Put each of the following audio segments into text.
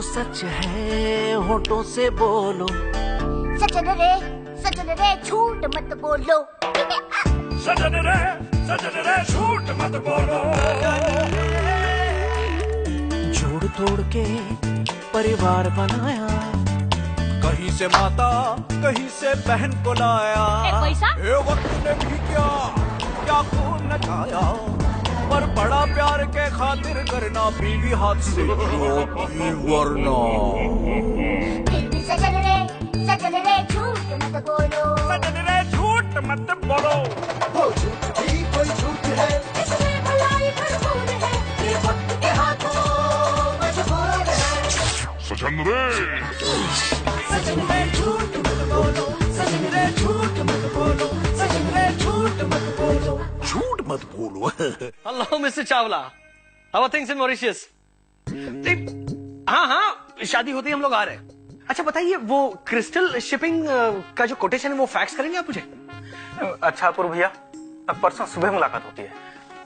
सच है होठों से बोलो। सजन रे झूठ मत बोलो। सजन रे झूठ मत बोलो। जोड़ तोड़ के परिवार बनाया, कहीं से माता कहीं से बहन को लाया। पैसा वक्त ने भी क्या खून नचाया, पर बड़ा प्यार के खातिर करना बीवी हाथ से वरना। सजन रे झूठ मत बोलो। सजन रे झूठ मत बोलो। वो झूठ भी कोई झूठ है, इसमें भलाई भरपूर है, ये वक्त के हाथों मजबूर है। सजन रे झूठ मत बोलो। सजन रे झूठ मत बोलो। सजन रे झूठ मत बोलो। झूठ मत बोलो। Hello mister Chawla, how are things in Mauritius? हाँ, शादी होते ही हम लोग आ रहे हैं। अच्छा बताइए, वो क्रिस्टल शिपिंग का जो कोटेशन है वो फैक्स करेंगे आप मुझे? अच्छा अपूर्व भैया, अब परसों सुबह मुलाकात होती है।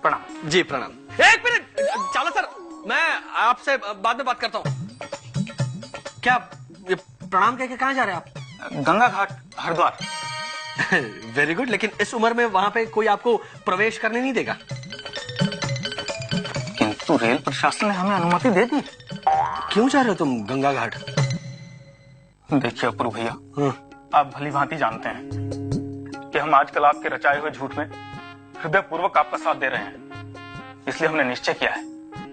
प्रणाम। जी प्रणाम। एक मिनट चावला सर, मैं आपसे बाद में बात करता हूँ। क्या ये प्रणाम कह के कहाँ जा रहे हैं आप? गंगा घाट हरिद्वार। वेरी गुड, लेकिन इस उम्र में वहां पे कोई आपको प्रवेश करने नहीं देगा। किंतु रेल प्रशासन ने हमें अनुमति दे दी। क्यों जा रहे हो तुम गंगा घाट? देखिए अपूर्व भैया, आप भली भांति जानते हैं कि हम आजकल आपके रचाए हुए झूठ में हृदय पूर्वक आपका साथ दे रहे हैं। इसलिए हमने निश्चय किया है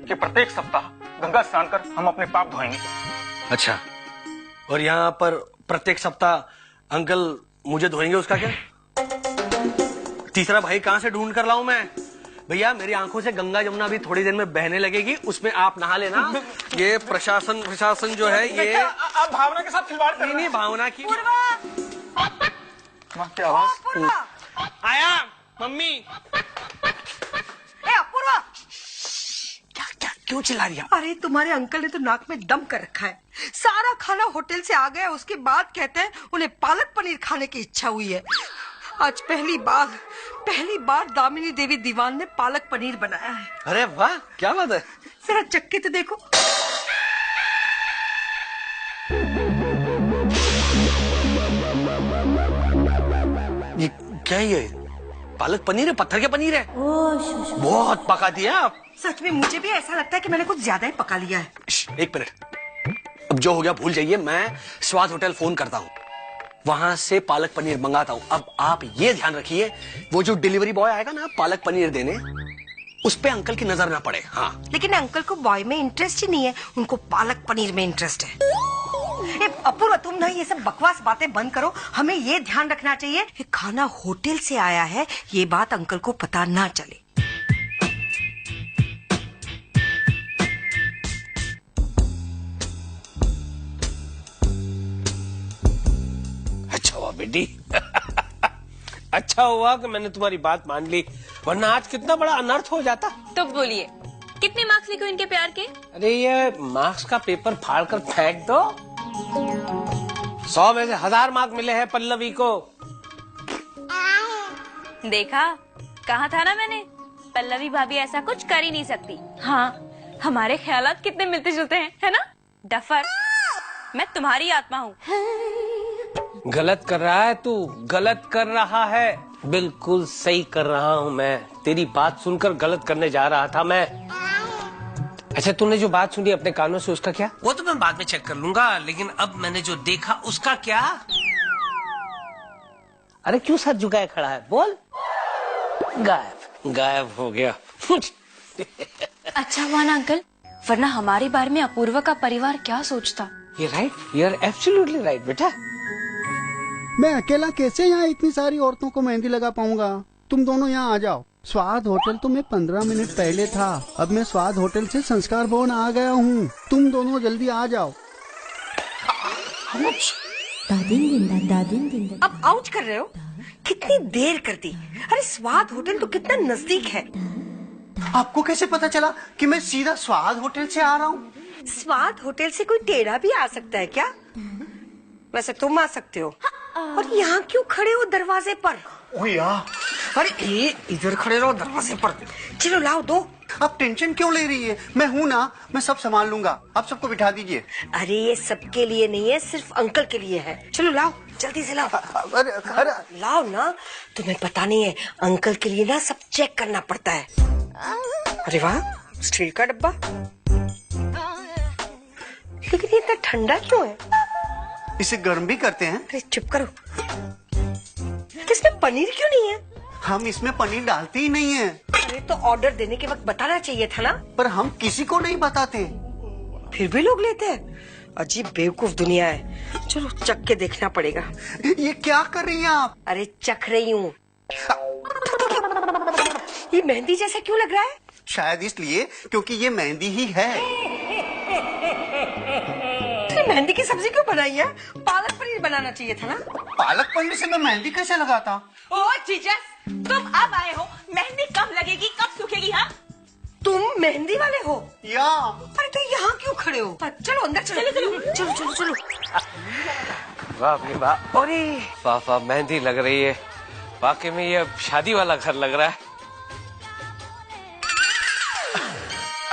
कि प्रत्येक सप्ताह गंगा स्नान कर हम अपने पाप धोएंगे। अच्छा, और यहाँ पर प्रत्येक सप्ताह अंकल मुझे धोएंगे, उसका क्या? तीसरा भाई कहाँ से ढूंढ कर लाऊं मैं? भैया मेरी आंखों से गंगा यमुना भी थोड़ी देर में बहने लगेगी, उसमें आप नहा लेना। ये प्रशासन जो है ये आप भावना के साथ खिलवाड़ कर नहीं भावना की। क्या आवाज? आया मम्मी। अपूर्वा, क्या क्यों चिल्ला रही है? अरे तुम्हारे अंकल ने तो नाक में दम कर रखा है। सारा खाना होटल से आ गया, उसके बाद कहते हैं उन्हें पालक पनीर खाने की इच्छा हुई है। आज पहली बार दामिनी देवी दीवान ने पालक पनीर बनाया है। अरे वाह, क्या बात है। जरा चक्के तो देखो। ये क्या है? ये पालक पनीर है? पत्थर के पनीर है? बहुत पका दिया आप। सच में मुझे भी ऐसा लगता है कि मैंने कुछ ज्यादा ही पका लिया है। एक मिनट, अब जो हो गया भूल जाइए। मैं स्वाद होटल फोन करता हूँ, वहां से पालक पनीर मंगाता हूँ। अब आप ये ध्यान रखिए, वो जो डिलीवरी बॉय आएगा ना पालक पनीर देने, उस पे अंकल की नजर ना पड़े। हाँ, लेकिन अंकल को बॉय में इंटरेस्ट ही नहीं है, उनको पालक पनीर में इंटरेस्ट है। अपूर्व, तुम ना ये सब बकवास बातें बंद करो। हमें ये ध्यान रखना चाहिए कि खाना होटल से आया है, ये बात अंकल को पता ना चले। अच्छा हुआ बेटी। अच्छा हुआ कि मैंने तुम्हारी बात मान ली, वरना आज कितना बड़ा अनर्थ हो जाता। तो बोलिए, कितने मार्क्स लिखे इनके प्यार के? अरे ये मार्क्स का पेपर फाड़ कर फेंक दो। 100 में से 1000 मार्क मिले हैं पल्लवी को। देखा, कहा था ना मैंने, पल्लवी भाभी ऐसा कुछ कर ही नहीं सकती। हाँ, हमारे ख्यालात कितने मिलते जुलते हैं, है ना? डफर, मैं तुम्हारी आत्मा हूँ। गलत कर रहा है तू, गलत कर रहा है। बिल्कुल सही कर रहा हूँ मैं। तेरी बात सुनकर गलत करने जा रहा था मैं। अच्छा, तूने जो बात सुनी अपने कानों से, उसका क्या? वो तो मैं बाद में चेक कर लूंगा, लेकिन अब मैंने जो देखा उसका क्या? अरे क्यों सर झुकाए खड़ा है? बोल। गायब हो गया। अच्छा हुआ ना अंकल, वरना हमारे बारे में अपूर्व का परिवार क्या सोचता। ये right, you are absolutely right बेटा। मैं अकेला कैसे यहाँ इतनी सारी औरतों को मेहंदी लगा पाऊंगा? तुम दोनों यहाँ आ जाओ। स्वाद होटल तो मैं 15 मिनट पहले था, अब मैं स्वाद होटल से संस्कार भवन आ गया हूँ। तुम दोनों जल्दी आ जाओ। अब आउच कर रहे हो? कितनी देर कर दी। अरे स्वाद होटल तो कितना नजदीक है। आपको कैसे पता चला कि मैं सीधा स्वाद होटल से आ रहा हूँ? स्वाद होटल से कोई टेढ़ा भी आ सकता है क्या? वैसे तुम आ सकते हो। और यहाँ क्यों खड़े हो दरवाजे पर? ओ यार, अरे ये इधर खड़े रहो दरवाजे पर। चलो लाओ, दो आप टेंशन क्यों ले रही है? मैं हूँ ना, मैं सब संभाल लूंगा। आप सबको बिठा दीजिए। अरे ये सबके लिए नहीं है, सिर्फ अंकल के लिए है। चलो लाओ, जल्दी से लाओ। अरे लाओ ना, तुम्हें पता नहीं है अंकल के लिए ना सब चेक करना पड़ता है। अरे वाह, स्टील का डब्बा। लेकिन ये इतना ठंडा क्यों है? इसे गर्म भी करते हैं। अरे चुप करो, इसमें पनीर क्यों नहीं है? हम इसमें पनीर डालते ही नहीं है। अरे तो ऑर्डर देने के वक्त बताना चाहिए था ना। पर हम किसी को नहीं बताते। फिर भी लोग लेते हैं। अजीब बेवकूफ दुनिया है। चलो चख के देखना पड़ेगा। ये क्या कर रही हैं आप? अरे चख रही हूँ। ये मेहंदी जैसा क्यों लग रहा है? शायद इसलिए क्योंकि ये मेहंदी ही है। मेहंदी की सब्जी क्यों बनाई है? पालक पनीर बनाना चाहिए था ना। पालक पनीर से मैं मेहंदी कैसे लगाता? ओ जीजस, तुम अब आए हो, मेहंदी कब लगेगी, कब सूखेगी? हाँ, तुम मेहंदी वाले हो या? अरे तो यहाँ क्यों खड़े हो? चलो अंदर चलो। चलो चलो चलो। वाह भाई वाह, अरे वाह वाह, मेहंदी लग रही है। वाकई में ये शादी वाला घर लग रहा है।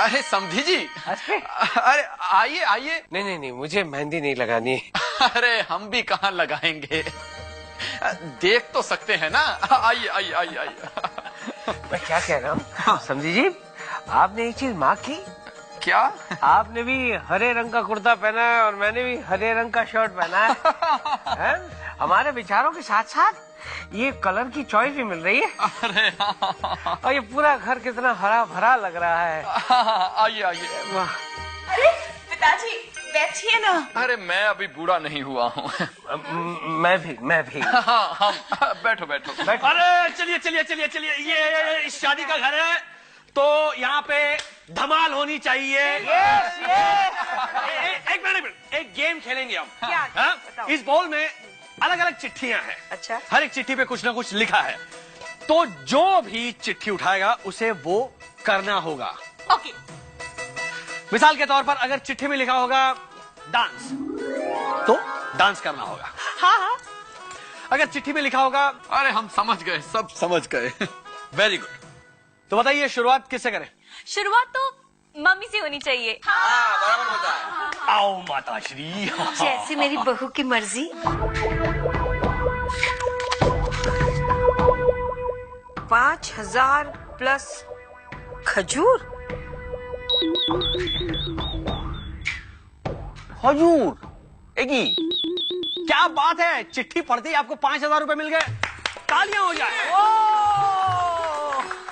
अरे समधी जी, अरे आइए आइए। नहीं, मुझे मेहंदी नहीं लगानी है। अरे हम भी कहाँ लगाएंगे, देख तो सकते हैं ना। आइए आइए आइए आइए। मैं क्या कह रहा हूँ समझी जी, आपने एक चीज माँ की। क्या? आपने भी हरे रंग का कुर्ता पहना है और मैंने भी हरे रंग का शर्ट पहना है। हमारे विचारों के साथ साथ ये कलर की चॉइस भी मिल रही है। अरे और ये पूरा घर कितना हरा भरा लग रहा है। आइए आइए। वाह। अरे पिताजी बैठिए ना। अरे मैं अभी बूढ़ा नहीं हुआ हूँ। मैं भी। हाँ, बैठो बैठो। अरे चलिए, ये शादी का घर है तो यहाँ पे धमाल होनी चाहिए। एक मिनट, एक गेम खेलेंगे हम। क्या? हाँ? इस बॉल में अलग अलग चिट्ठियां हैं। अच्छा। हर एक चिट्ठी पे कुछ ना कुछ लिखा है, तो जो भी चिट्ठी उठाएगा उसे वो करना होगा। ओके। मिसाल के तौर पर अगर चिट्ठी में लिखा होगा डांस, तो डांस करना होगा। हाँ। अगर चिट्ठी में लिखा होगा, अरे हम समझ गए, सब समझ गए। Very good. तो बताइए शुरुआत किससे करें? शुरुआत तो मम्मी से होनी चाहिए। बराबर बताया। आओ माता श्री। जैसी मेरी बहू की मर्जी। 5,000 प्लस खजूर। क्या बात है, चिट्ठी पढ़ते ही आपको 5,000 रुपए मिल गए। तालियां हो जाए।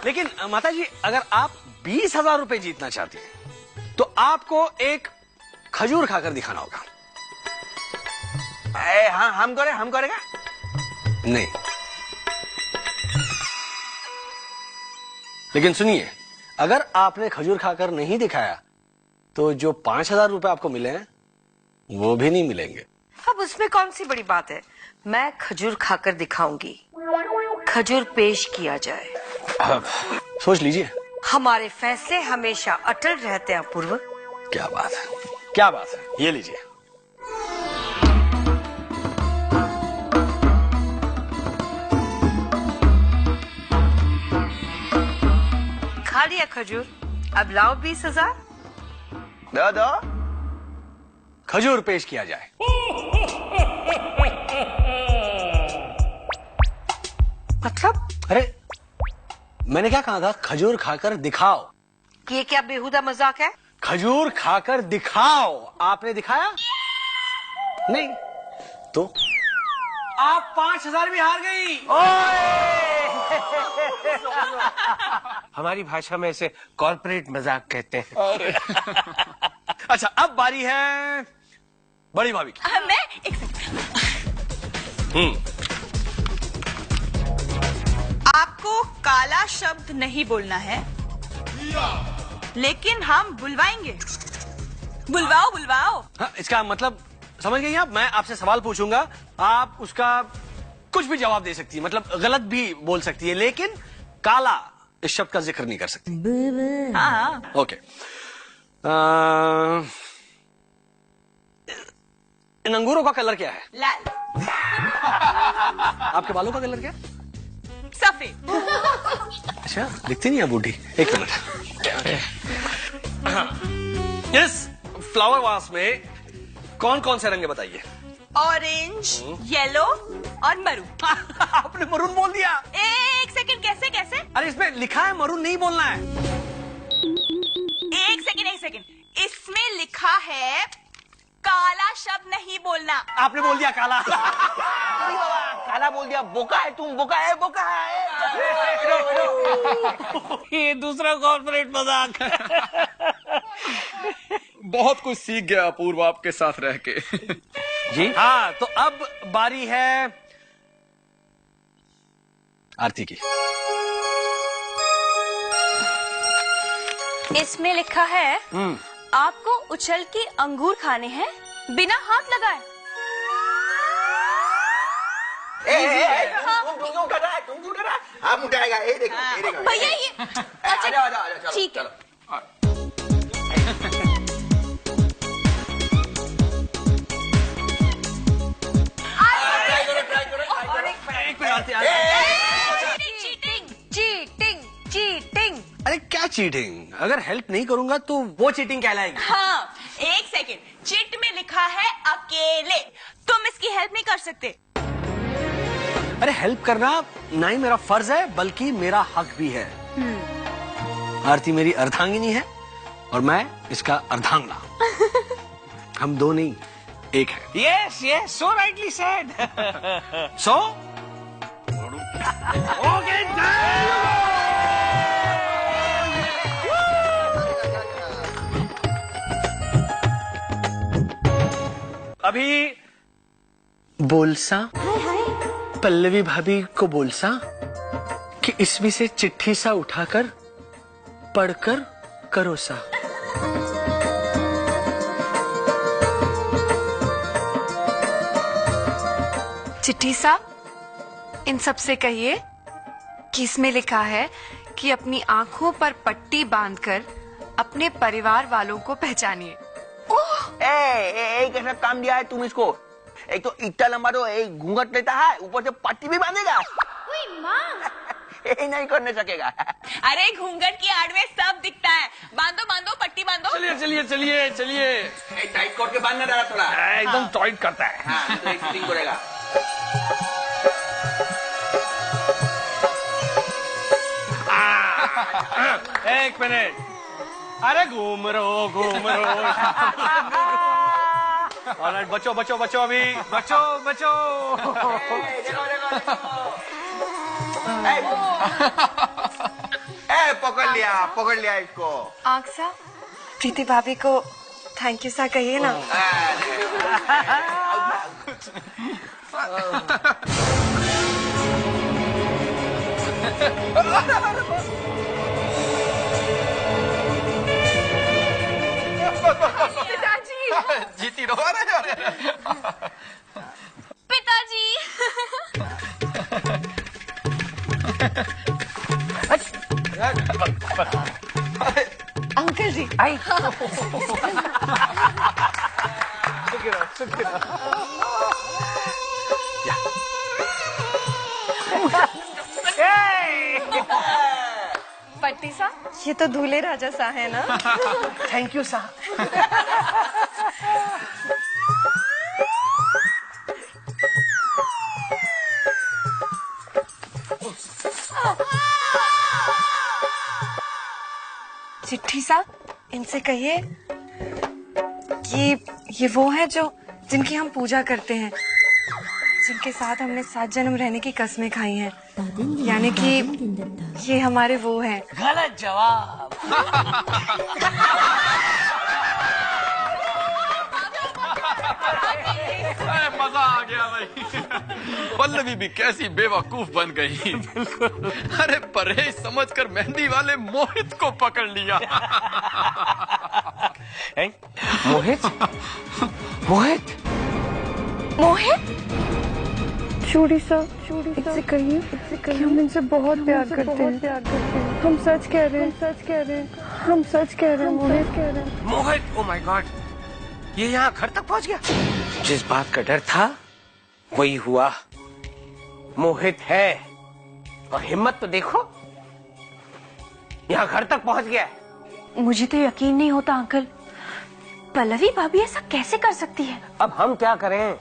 लेकिन माता जी, अगर आप 20,000 रुपए जीतना चाहती हैं तो आपको एक खजूर खाकर दिखाना होगा। हाँ, हम करेगा। नहीं, लेकिन सुनिए, अगर आपने खजूर खाकर नहीं दिखाया तो जो 5,000 रुपए आपको मिले हैं वो भी नहीं मिलेंगे। अब उसमें कौन सी बड़ी बात है? मैं खजूर खाकर दिखाऊंगी। खजूर पेश किया जाए। सोच लीजिए। हमारे फैसले हमेशा अटल रहते हैं अपूर्व। क्या बात है, क्या बात है। ये लीजिए। खा लिया खजूर, अब लाओ 20,000। दो। खजूर पेश किया जाए। मतलब? अरे मैंने क्या कहा था? खजूर खाकर दिखाओ। कि ये क्या बेहुदा मजाक है? खजूर खाकर दिखाओ। आपने दिखाया नहीं तो आप 5,000 भी हार गई। हमारी भाषा में इसे कॉर्पोरेट मजाक कहते हैं। अच्छा, अब बारी है बड़ी भाभी की। मैं एक सेकंड। आपको काला शब्द नहीं बोलना है, लेकिन हम बुलवाएंगे। बुलवाओ। हाँ, इसका मतलब समझ गई आप? मैं आपसे सवाल पूछूंगा, आप उसका कुछ भी जवाब दे सकती है, मतलब गलत भी बोल सकती है, लेकिन काला इस शब्द का जिक्र नहीं कर सकती। हाँ। ओके। इन अंगूरों का कलर क्या है? लाल। आपके बालों का कलर क्या है? सफेद। अच्छा, दिखती नहीं है बूढ़ी। एक मिनट। इस फ्लावर वास में कौन कौन से रंग है बताइए? ऑरेंज, येलो और मरून। आपने मरून बोल दिया। एक सेकंड, कैसे कैसे? अरे इसमें लिखा है मरून नहीं बोलना है। एक सेकंड, इसमें लिखा है काला शब्द नहीं बोलना। आपने बोल दिया काला। काला बोल दिया। बोका है तुम, बोका है, बोका है। ये दूसरा कॉर्पोरेट मजाक। बहुत कुछ सीख गया अपूर्व आपके साथ रह के। जी हाँ, तो अब बारी है आरती की। इसमें लिखा है आपको उछल के अंगूर खाने हैं बिना हाथ लगाए। तुम क्यों कर रहा है? तुम क्यों कर रहा है? आप उठाएगा, ये देखो, ये देखो। भैया ये अच्छा, ठीक है। चीटिंग। अरे क्या चीटिंग? अगर हेल्प नहीं करूंगा तो वो चीटिंग कहलाएगी। हाँ, एक सेकंड। चिट में लिखा है अकेले, तुम इसकी हेल्प नहीं कर सकते। अरे हेल्प करना ना ही मेरा फर्ज है बल्कि मेरा हक भी है। आरती मेरी अर्धांगिनी है और मैं इसका अर्धांगना। हम दो नहीं, एक है। यस यस, सो राइटली सेड। सो अभी बोलसा पल्लवी भाभी को बोलसा कि इसमें से चिट्ठी सा उठाकर पढ़कर करो सा। चिट्ठी साहब, इन सब से कहिए कि इसमें लिखा है कि अपनी आंखों पर पट्टी बांधकर अपने परिवार वालों को पहचानिए। एक ऐसा काम दिया है तुम इसको। एक तो इतना लंबा तो एक घूंघट लेता है, ऊपर से पट्टी भी बांधेगा। यही नहीं करने सकेगा। अरे घूंघट की आड़ में सब दिखता है। बांधो पट्टी बांधो। चलिए। टाइट करके बांधना डाला थोड़ा। एकदम टाइट करता है। हाँ, तो एक फिटिंग करेगा। एक मिनट। अरे घूम रहो। ऑलराइट, बचो अभी, बचो। पकड़ लिया इसको। आंख सा, प्रीति भाभी को थैंक यू सा कहिए ना। पिताजी, जीती रहो। पिताजी। अंकल जी, पट्टी सा, ये तो दूल्हे राजा सा है ना। थैंक यू सा। चिट्ठी सा, इनसे कहिए कि ये वो है जो जिनकी हम पूजा करते हैं, जिनके साथ हमने 7 जन्म रहने की कस्में खाई हैं, यानी कि ये हमारे वो हैं। गलत जवाब। मजा आ गया भाई। पल्लवी भी कैसी बेवकूफ बन गई। अरे परहेज समझकर मेहंदी वाले मोहित को पकड़ लिया। मोहित। चूड़ी सा, इससे कहिए कि हम इनसे बहुत प्यार करते हैं। हम सच कह रहे हैं। मोहित, ओ माय गॉड, ये यहाँ घर तक पहुँच गया। जिस बात का डर था वही हुआ। मोहित है, और हिम्मत तो देखो, यहाँ घर तक पहुँच गया। मुझे तो यकीन नहीं होता अंकल, पल्लवी भाभी ऐसा कैसे कर सकती है। अब हम क्या करें?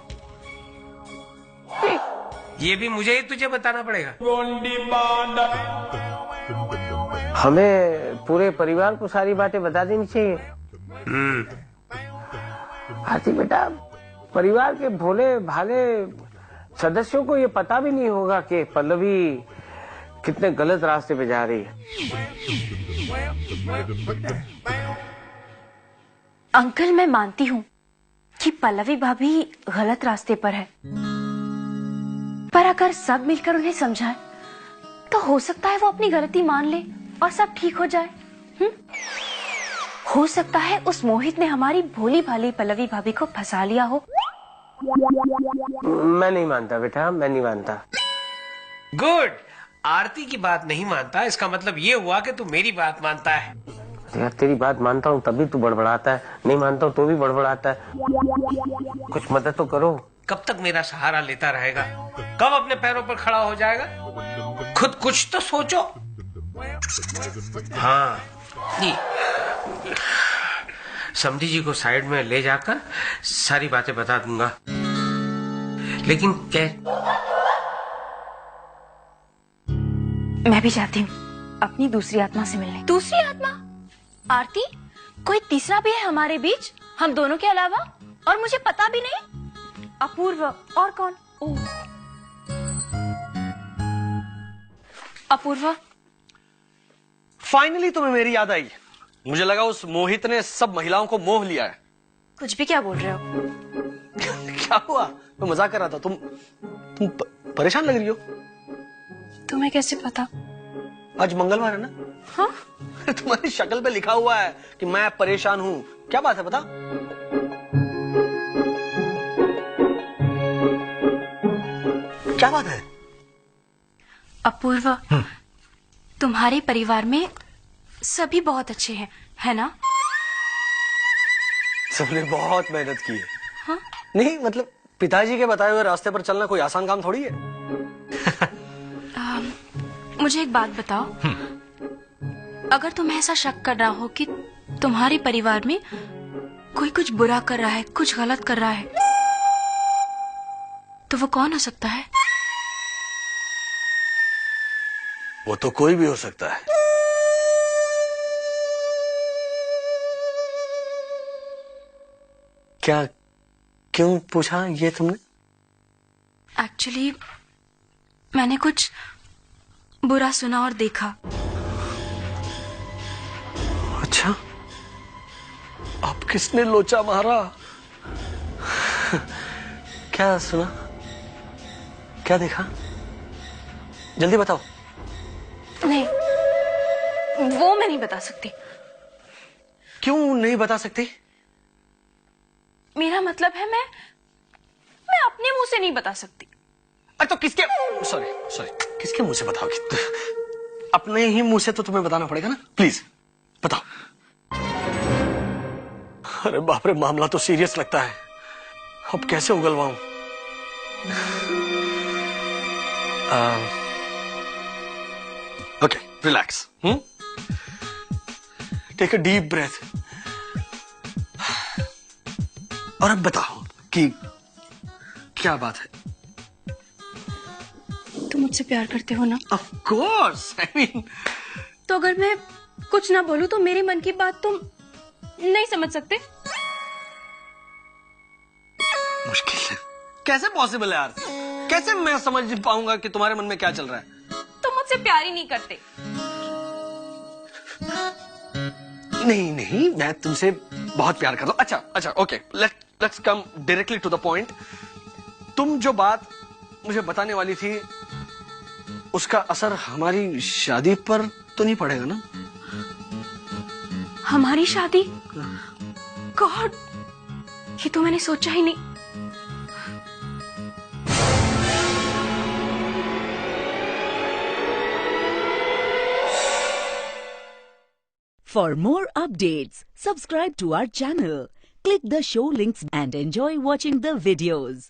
ये भी मुझे ही तुझे बताना पड़ेगा। हमें पूरे परिवार को सारी बातें बता देनी चाहिए। आरती बेटा, परिवार के भोले भाले सदस्यों को ये पता भी नहीं होगा कि पल्लवी कितने गलत रास्ते पे जा रही है। अंकल, मैं मानती हूँ कि पल्लवी भाभी गलत रास्ते पर है, पर अगर सब मिलकर उन्हें समझाएं, तो हो सकता है वो अपनी गलती मान ले और सब ठीक हो जाए। हो सकता है उस मोहित ने हमारी भोली भाली पल्लवी भाभी को फंसा लिया हो। मैं नहीं मानता बेटा, मैं नहीं मानता। गुड, आरती की बात नहीं मानता, इसका मतलब ये हुआ कि तू मेरी बात मानता है। यार तेरी बात मानता हूँ तभी तू बड़बड़ाता है, नहीं मानता हूँ तो भी बड़बड़ाता है। कुछ मदद तो करो। कब तक मेरा सहारा लेता रहेगा? कब अपने पैरों पर खड़ा हो जाएगा? खुद कुछ तो सोचो। हाँ, समधी जी को साइड में ले जाकर सारी बातें बता दूंगा, लेकिन क्या? मैं भी चाहती हूँ अपनी दूसरी आत्मा से मिलने। दूसरी आत्मा? आरती, कोई तीसरा भी है हमारे बीच, हम दोनों के अलावा, और मुझे पता भी नहीं? अपूर्व, और कौन? अपूर्वा, फाइनली तुम्हें मेरी याद आई। मुझे लगा उस मोहित ने सब महिलाओं को मोह लिया है। कुछ भी क्या बोल रहे हो? क्या हुआ? मैं मजाक कर रहा था। तुम परेशान लग रही हो। तुम्हें कैसे पता? आज मंगलवार है ना? हाँ? तुम्हारी शक्ल पे लिखा हुआ है कि मैं परेशान हूँ। क्या बात है बता? क्या बात है? अपूर्वा, तुम्हारे परिवार में सभी बहुत अच्छे हैं, है ना? सबने बहुत मेहनत की है। हाँ? नहीं मतलब पिताजी के बताए हुए रास्ते पर चलना कोई आसान काम थोड़ी है। मुझे एक बात बताओ, अगर तुम्हें ऐसा शक कर रहा हो कि तुम्हारे परिवार में कोई कुछ बुरा कर रहा है, कुछ गलत कर रहा है, तो वो कौन हो सकता है? वो तो कोई भी हो सकता है। क्या, क्यों पूछा ये तुमने? एक्चुअली मैंने कुछ बुरा सुना और देखा। अच्छा, अब किसने लोचा मारा? क्या सुना? क्या देखा? जल्दी बताओ। नहीं, वो मैं नहीं बता सकती। क्यों नहीं बता सकती? मेरा मतलब है मैं अपने मुंह से नहीं बता सकती। तो किसके, सॉरी किसके मुंह से बताओगी? अपने ही मुंह से तो तुम्हें बताना पड़ेगा ना। प्लीज बताओ। अरे बाप रे, मामला तो सीरियस लगता है। अब कैसे उगलवाऊं? Okay, relax. Take a deep breath. और अब बताओ कि क्या बात है? तुम मुझसे प्यार करते हो ना? Of course, I mean. तो अगर मैं कुछ ना बोलूं तो मेरे मन की बात तुम नहीं समझ सकते? मुश्किल है। कैसे पॉसिबल है यार? कैसे मैं समझ पाऊंगा कि तुम्हारे मन में क्या चल रहा है? तुम मुझसे प्यार ही नहीं करते। नहीं, मैं तुमसे बहुत प्यार करता हूं। अच्छा, okay, let's come directly to the point. तुम जो बात मुझे बताने वाली थी, उसका असर हमारी शादी पर तो नहीं पड़ेगा ना? हमारी शादी? गॉड, ये तो मैंने सोचा ही नहीं। For more updates, subscribe to our channel, click the show links and enjoy watching the videos.